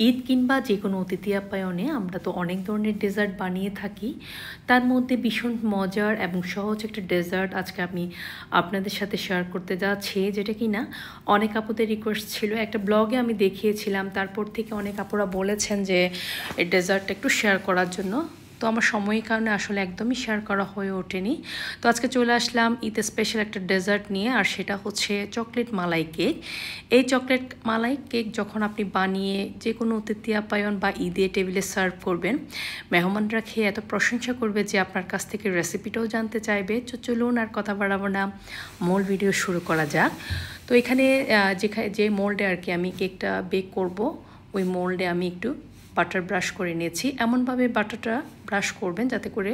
ঈদ কিংবা যে কোনো অতিথি আপ্যায়নে আমরা তো অনেক ধরনের ডেজার্ট বানিয়ে থাকি। তার মধ্যে ভীষণ মজার এবং সহজ একটা ডেজার্ট আজকে আমি আপনাদের সাথে শেয়ার করতে যাচ্ছি, যেটা কিনা অনেক আপুদের রিকোয়েস্ট ছিল। একটা ব্লগে আমি দেখিয়েছিলাম, তারপর থেকে অনেক আপুরা বলেছেন যে এই ডেজার্টটা একটু শেয়ার করার জন্য। তো আমার সময়ের কারণে আসলে একদমই শেয়ার করা হয়ে ওঠেনি। তো আজকে চলে আসলাম ঈদ স্পেশাল একটা ডেজার্ট নিয়ে, আর সেটা হচ্ছে চকলেট মালাই কেক। এই চকলেট মালাই কেক যখন আপনি বানিয়ে যে কোনো অতিথি আপ্যায়ন বা ঈদে টেবিলে সার্ভ করবেন, মেহমানরা খেয়ে এত প্রশংসা করবে যে আপনার কাছ থেকে রেসিপিটাও জানতে চাইবে। তো চলুন আর কথা বাড়াবো না, মূল ভিডিও শুরু করা যাক। তো এখানে যে মোল্ডে আর কি আমি কেকটা বেক করব, ওই মোল্ডে আমি একটু বাটার ব্রাশ করে নিয়েছি। এমনভাবে বাটারটা ব্রাশ করবেন যাতে করে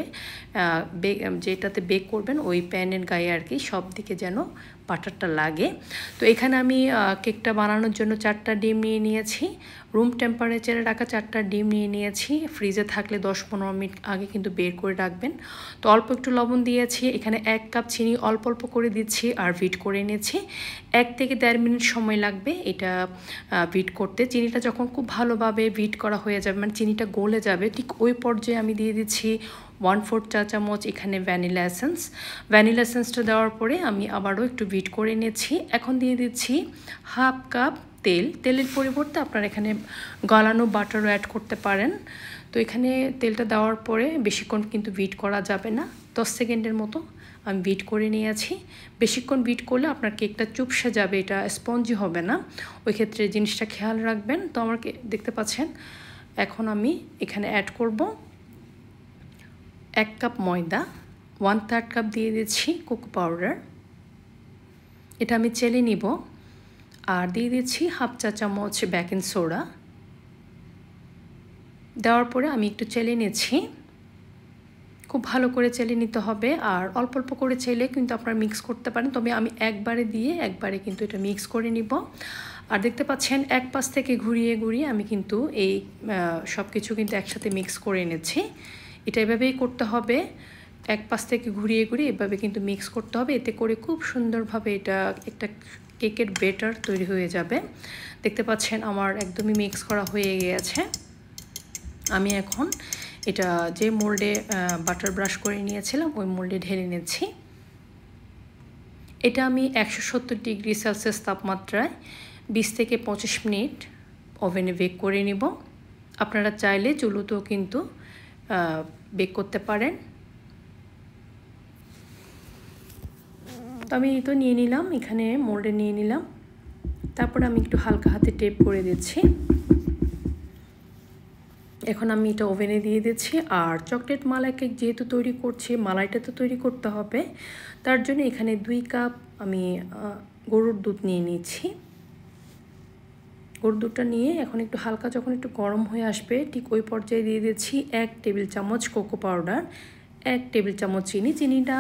যেটাতে বেক করবেন ওই প্যানের গায়ে আর কি সব দিকে যেন বাটারটা লাগে। তো এখানে আমি কেকটা বানানোর জন্য 4টা ডিম নিয়ে নিয়েছি। রুম টেম্পারেচারে রাখা 4টা ডিম নিয়ে নিয়েছি। ফ্রিজে থাকলে 10-15 মিনিট আগে কিন্তু বের করে রাখবেন। তো অল্প একটু লবণ দিয়েছি, এখানে 1 কাপ চিনি অল্প অল্প করে দিচ্ছি আর বিট করে নিয়েছি। 1 থেকে 1.5 মিনিট সময় লাগবে এটা বিট করতে। চিনিটা যখন খুব ভালোভাবে বিট করা হয়ে যাবে, মানে চিনিটা গলে যাবে, ঠিক ওই পর্যায়ে আমি দিয়ে দিচ্ছি 1/4 চা চামচ এখানে ভ্যানিলা এসেন্স। ভ্যানিলা এসেন্সটা দেওয়ার পরে আমি আবারও একটু বিট করে নিয়েছি। এখন দিয়ে দিচ্ছি 1/2 কাপ তেল। তেলের পরিবর্তে আপনারা এখানে গলানো বাটারও অ্যাড করতে পারেন। তো এখানে তেলটা দেওয়ার পরে বেশিক্ষণ কিন্তু বিট করা যাবে না, 10 সেকেন্ডের মতো আমি বিট করে নিয়েছি। বেশিক্ষণ বিট করলে আপনার কেকটা চুপসে যাবে, এটা স্পঞ্জি হবে না, ওই ক্ষেত্রে জিনিসটা খেয়াল রাখবেন। তো আমার দেখতে পাচ্ছেন এখন আমি এখানে অ্যাড করব 1 কাপ ময়দা, 1/3 কাপ দিয়ে দিচ্ছি কোকো পাউডার, এটা আমি চেলে নিব। আর দিয়ে দিচ্ছি 1/2 চা চামচ বেকিং সোডা। দেওয়ার পরে আমি একটু চেলে নিচ্ছি, খুব ভালো করে চেলে নিতে হবে। আর অল্প অল্প করে চেলে কিন্তু আপনারা মিক্স করতে পারেন, তবে আমি একবারে দিয়ে একবারে কিন্তু এটা মিক্স করে নিব। আর দেখতে পাচ্ছেন এক পাশ থেকে ঘুরিয়ে ঘুরিয়ে আমি কিন্তু এই সব কিছু কিন্তু একসাথে মিক্স করে এনেছি। এটা এভাবেই করতে হবে, এক পাশ থেকে ঘুরিয়ে ঘুরিয়ে এভাবে কিন্তু মিক্স করতে হবে। এতে করে খুব সুন্দরভাবে এটা একটা কেকের ব্যাটার তৈরি হয়ে যাবে। দেখতে পাচ্ছেন আমার একদমই মিক্স করা হয়ে গিয়েছে। আমি এখন এটা যে মোল্ডে বাটার ব্রাশ করে নিয়েছিলাম ওই মোল্ডে ঢেলে নিচ্ছি। এটা আমি 170 ডিগ্রি সেলসিয়াস তাপমাত্রায় 20 থেকে 25 মিনিট ওভেনে বেক করে নিব। আপনারা চাইলে চুলোতেও কিন্তু বেক করতে পারেন। তো আমি তো নিয়ে নিলাম, এখানে মোল্ডে নিয়ে নিলাম। তারপর আমি একটু হালকা হাতে টেপ করে দিচ্ছি। এখন আমি এটা ওভেনে দিয়ে দিচ্ছি। আর চকলেট মালাই কেক যেহেতু তৈরি করছি, মালাইটা তো তৈরি করতে হবে, তার জন্য এখানে 2 কাপ আমি গরুর দুধ নিয়ে নিচ্ছি। গরুর দুধটা নিয়ে এখন একটু হালকা যখন একটু গরম হয়ে আসবে, ঠিক ওই পর্যায়ে দিয়ে দিচ্ছি 1 টেবিল চামচ কোকো পাউডার, 1 টেবিল চামচ চিনি। চিনিটা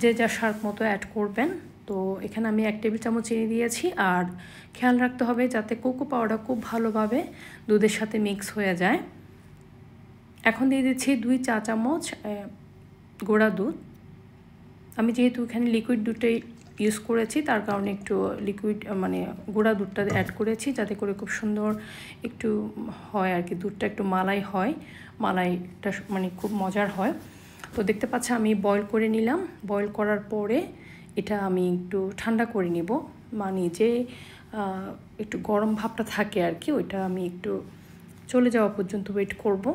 যে যার স্বাদ মতো অ্যাড করবেন। তো এখানে আমি 1 টেবিল চামচ চিনি দিয়েছি। আর খেয়াল রাখতে হবে যাতে কোকো পাউডার খুব ভালোভাবে দুধের সাথে মিক্স হয়ে যায়। এখন দিয়ে দিচ্ছি 2 চা চামচ গুঁড়া দুধ। আমি যেহেতু এখানে লিকুইড দুধটাই ইউজ করেছি, তার কারণে একটু লিকুইড মানে গুঁড়া দুধটা অ্যাড করেছি, যাতে করে খুব সুন্দর একটু হয় আর কি, দুধটা একটু মালাই হয়, মালাইটা মানে খুব মজার হয়। তো দেখতে পাচ্ছি আমি বয়েল করে নিলাম। বয়েল করার পরে এটা আমি একটু ঠান্ডা করে নিব, মানে যে একটু গরম ভাবটা থাকে আর কি, ওইটা আমি একটু চলে যাওয়া পর্যন্ত ওয়েট করব।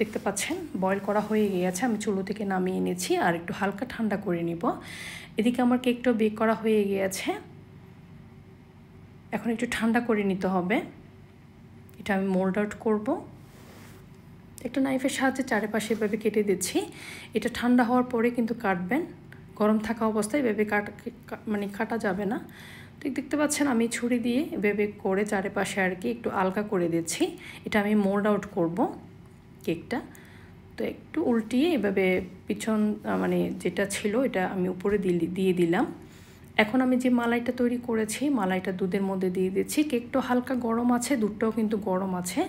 দেখতে পাচ্ছেন বয়েল করা হয়ে গিয়েছে, আমি চুলো থেকে নামিয়ে এনেছি আর একটু হালকা ঠান্ডা করে নিব। এদিকে আমার কেকটাও বেক করা হয়ে গিয়েছে, এখন একটু ঠান্ডা করে নিতে হবে। এটা আমি মোল্ড আউট করব। একটা নাইফের সাহায্যে চারপাশে এভাবে কেটে দিচ্ছি। এটা ঠান্ডা হওয়ার পরে কিন্তু কাটবেন, গরম থাকা অবস্থায় এভাবে কাটা যাবে না। তো দেখতে পাচ্ছেন আমি ছুরি দিয়ে এভাবে করে চারপাশে আর কি একটু আলগা করে দিচ্ছি। এটা আমি মোল্ড আউট করব কেকটা। তো একটু উল্টিয়ে এভাবে পিছন মানে যেটা ছিল এটা আমি উপরে দিয়ে দিলাম। এখন আমি যে মালাইটা তৈরি করেছি, মালাইটা দুধের মধ্যে দিয়ে দিচ্ছি। কেকটাও হালকা গরম আছে, দুধটাও কিন্তু গরম আছে।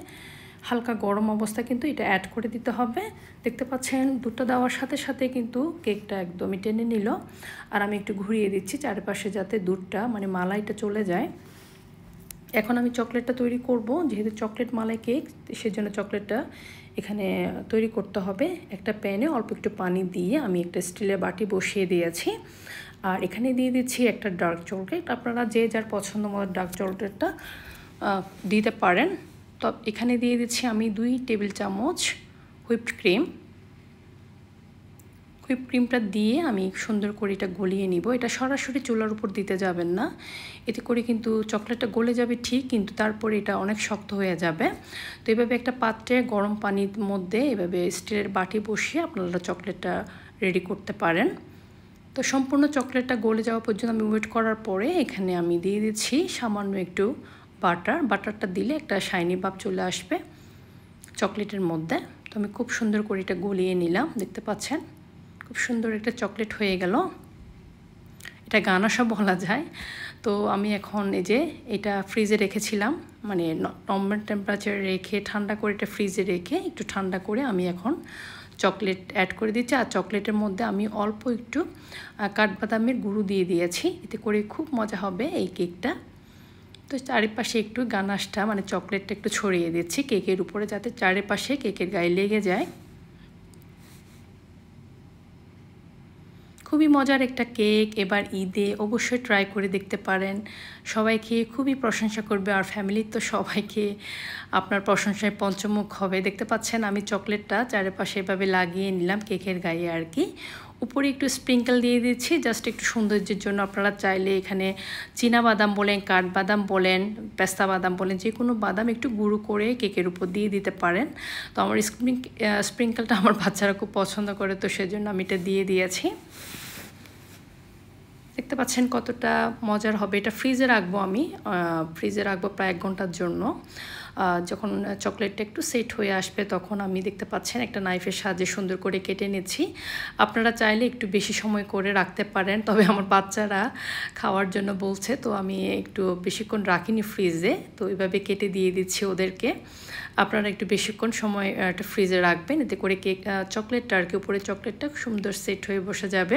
হালকা গরম অবস্থায় কিন্তু এটা অ্যাড করে দিতে হবে। দেখতে পাচ্ছেন দুধটা দেওয়ার সাথে সাথে কিন্তু কেকটা একদমই টেনে নিল। আর আমি একটু ঘুরিয়ে দিচ্ছি চারপাশে যাতে দুধটা মানে মালাইটা চলে যায়। এখন আমি চকলেটটা তৈরি করব, যেহেতু চকলেট মালাই কেক সেজন্য চকলেটটা এখানে তৈরি করতে হবে। একটা প্যানে অল্প একটু পানি দিয়ে আমি একটা স্টিলের বাটি বসিয়ে দিয়েছি, আর এখানে দিয়ে দিচ্ছি একটা ডার্ক চকলেট। আপনারা যে যার পছন্দ মতো ডার্ক চকলেটটা দিতে পারেন। তো এখানে দিয়ে দিচ্ছি আমি 2 টেবিল চামচ হুইপড ক্রিম। হুইপ ক্রিমটা দিয়ে আমি সুন্দর করে এটা গলিয়ে নিব। এটা সরাসরি চুলার উপর দিতে যাবেন না, এতে করে কিন্তু চকলেটটা গলে যাবে ঠিক, কিন্তু তারপরে এটা অনেক শক্ত হয়ে যাবে। তো এভাবে একটা পাত্রে গরম পানির মধ্যে এভাবে স্টিলের বাটি বসিয়ে আপনারা চকলেটটা রেডি করতে পারেন। তো সম্পূর্ণ চকলেটটা গলে যাওয়া পর্যন্ত আমি ওয়েট করার পরে এখানে আমি দিয়ে দিচ্ছি সামান্য একটু বাটারটা দিলে একটা শাইনি ভাব চলে আসবে চকলেটের মধ্যে। তো আমি খুব সুন্দর করে এটা গলিয়ে নিলাম, দেখতে পাচ্ছেন খুব সুন্দর একটা চকলেট হয়ে গেল। এটা গানাশা বলা যায়। তো আমি এখন এই যে এটা ফ্রিজে রেখেছিলাম, মানে নর্মাল টেম্পারেচারে রেখে ঠান্ডা করে এটা ফ্রিজে রেখে একটু ঠান্ডা করে আমি এখন চকলেট অ্যাড করে দিচ্ছি। আর চকলেটের মধ্যে আমি অল্প একটু কাঠবাদামের গুঁড়ো দিয়ে দিয়েছি, এতে করে খুব মজা হবে এই কেকটা। তো চারিপাশে একটু গানাশটা মানে চকলেটটা একটু ছড়িয়ে দিচ্ছি কেকের উপরে, যাতে চারিপাশে কেকের গায়ে লেগে যায়। খুবই মজার একটা কেক, এবার ঈদে অবশ্যই ট্রাই করে দেখতে পারেন। সবাই খেয়ে খুবই প্রশংসা করবে, আর ফ্যামিলির তো সবাইকে আপনার প্রশংসায় পঞ্চমুখ হবে। দেখতে পাচ্ছেন আমি চকলেটটা চারিপাশে এভাবে লাগিয়ে নিলাম কেকের গায়ে আর কি। উপরে একটু স্প্রিঙ্কেল দিয়ে দিচ্ছি জাস্ট একটু সৌন্দর্যের জন্য। আপনারা চাইলে এখানে বাদাম বলেন, কাঠবাদাম বলেন, পেস্তা বাদাম বলেন, যে কোনো বাদাম একটু গুঁড়ো করে কেকের উপর দিয়ে দিতে পারেন। তো আমার স্প্রিঙ্কেলটা আমার বাচ্চারা খুব পছন্দ করে, তো সেজন্য আমি এটা দিয়ে দিয়েছি। দেখতে পাচ্ছেন কতটা মজার হবে। এটা ফ্রিজে রাখবো, আমি ফ্রিজে রাখবো প্রায় 1 ঘন্টার জন্য। যখন চকলেটটা একটু সেট হয়ে আসবে তখন আমি দেখতে পাচ্ছেন একটা নাইফের সাহায্যে সুন্দর করে কেটে নিচ্ছি। আপনারা চাইলে একটু বেশি সময় করে রাখতে পারেন, তবে আমার বাচ্চারা খাওয়ার জন্য বলছে, তো আমি একটু বেশিক্ষণ রাখিনি ফ্রিজে, তো এইভাবে কেটে দিয়ে দিচ্ছি ওদেরকে। আপনারা একটু বেশিক্ষণ সময় একটা ফ্রিজে রাখবেন, এতে করে কেক চকলেটটা আর কি উপরে চকলেটটা সুন্দর সেট হয়ে বসে যাবে।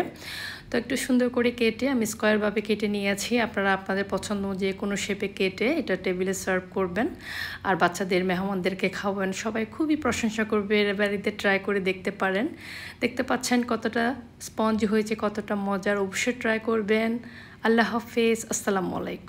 তো একটু সুন্দর করে কেটে আমি স্কোয়ারভাবে কেটে নিয়েছি। আপনারা আপনাদের পছন্দ যে কোনো শেপে কেটে এটা টেবিলে সার্ভ করবেন আর বাচ্চাদের মেহমানদেরকে খাওয়াবেন, সবাই খুবই প্রশংসা করবে। এর বাড়িতে ট্রাই করে দেখতে পারেন। দেখতে পাচ্ছেন কতটা স্পঞ্জ হয়েছে, কতটা মজার, অবশ্যই ট্রাই করবেন। আল্লাহ হাফেজ, আসসালামু আলাইকুম।